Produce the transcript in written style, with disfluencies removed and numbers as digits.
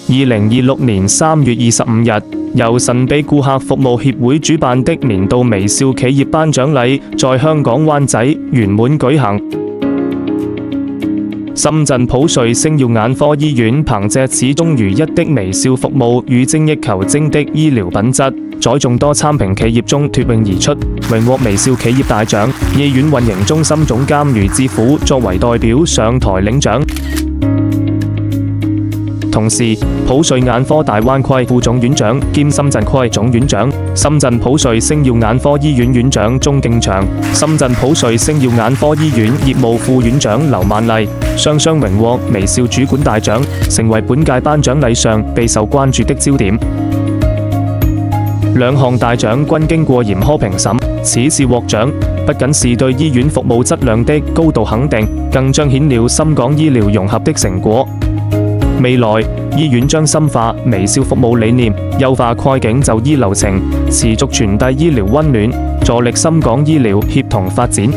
2026年3月25日，由神秘顧客服務協會主辦的年度微笑企業頒獎禮在香港灣仔圓滿舉行。深圳普瑞星耀眼科醫院憑借始終如一的微笑服務與精益求精的醫療品質，在眾多參評企業中脫穎而出，榮獲微笑企業大獎。醫院運營中心總監余志虎作為代表上台領獎。同時，普瑞眼科大灣區副總院長兼深圳區總院長、深圳普瑞星耀眼科醫院院長鐘敬祥、深圳普瑞星耀眼科醫院業務副院長劉萬麗雙雙榮獲微笑主管大獎，成為本屆頒獎禮上備受關注的焦點。兩項大獎均經過嚴苛評審，此次獲獎不僅是對醫院服務質量的高度肯定，更彰顯了深港醫療融合的成果。未來，醫院將深化微笑服務理念，優化跨境就醫流程，持續傳遞醫療溫暖，助力深港醫療協同發展。